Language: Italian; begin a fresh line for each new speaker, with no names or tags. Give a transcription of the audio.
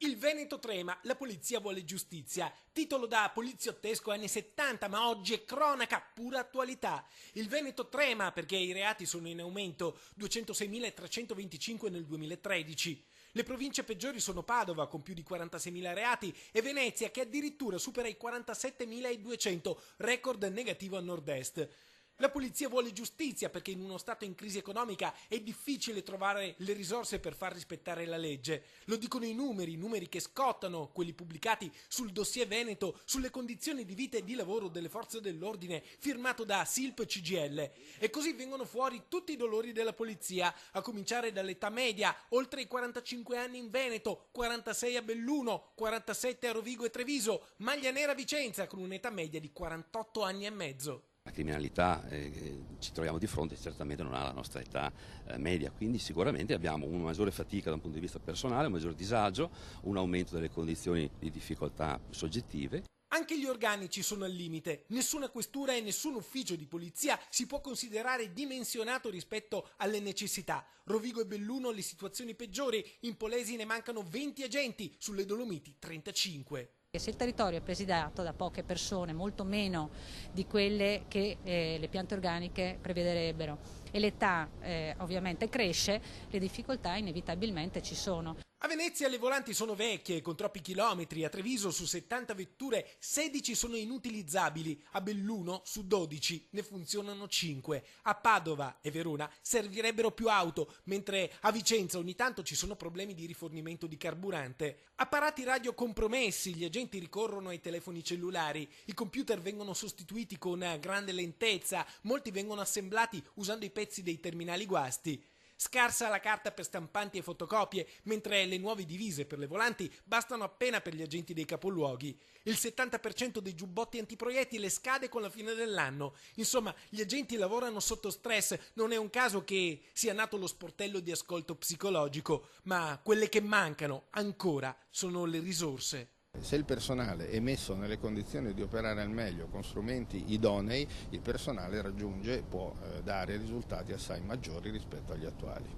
Il Veneto trema, la polizia vuole giustizia. Titolo da poliziottesco anni 70, ma oggi è cronaca, pura attualità. Il Veneto trema perché i reati sono in aumento, 206.325 nel 2013. Le province peggiori sono Padova, con più di 46.000 reati, e Venezia, che addirittura supera i 47.200, record negativo a nord-est. La polizia vuole giustizia perché in uno Stato in crisi economica è difficile trovare le risorse per far rispettare la legge. Lo dicono i numeri che scottano, quelli pubblicati sul dossier Veneto sulle condizioni di vita e di lavoro delle forze dell'ordine, firmato da SILP CGIL. E così vengono fuori tutti i dolori della polizia, a cominciare dall'età media, oltre i 45 anni in Veneto, 46 a Belluno, 47 a Rovigo e Treviso, maglia nera a Vicenza con un'età media di 48 anni e mezzo.
La criminalità che ci troviamo di fronte certamente non ha la nostra età media, quindi sicuramente abbiamo una maggiore fatica da un punto di vista personale, un maggior disagio, un aumento delle condizioni di difficoltà soggettive.
Anche gli organici sono al limite. Nessuna questura e nessun ufficio di polizia si può considerare dimensionato rispetto alle necessità. Rovigo e Belluno le situazioni peggiori, in Polesi ne mancano 20 agenti, sulle Dolomiti 35.
Se il territorio è presidiato da poche persone, molto meno di quelle che le piante organiche prevederebbero, e l'età ovviamente cresce, le difficoltà inevitabilmente ci sono.
A Venezia le volanti sono vecchie, con troppi chilometri. A Treviso su 70 vetture 16 sono inutilizzabili, a Belluno su 12 ne funzionano 5. A Padova e Verona servirebbero più auto, mentre a Vicenza ogni tanto ci sono problemi di rifornimento di carburante. Apparati radio compromessi, gli agenti ricorrono ai telefoni cellulari, i computer vengono sostituiti con grande lentezza, molti vengono assemblati usando i pezzi dei terminali guasti. Scarsa la carta per stampanti e fotocopie, mentre le nuove divise per le volanti bastano appena per gli agenti dei capoluoghi. Il 70% dei giubbotti antiproiettile scade con la fine dell'anno. Insomma, gli agenti lavorano sotto stress, non è un caso che sia nato lo sportello di ascolto psicologico, ma quelle che mancano ancora sono le risorse.
Se il personale è messo nelle condizioni di operare al meglio con strumenti idonei, il personale può dare risultati assai maggiori rispetto agli attuali.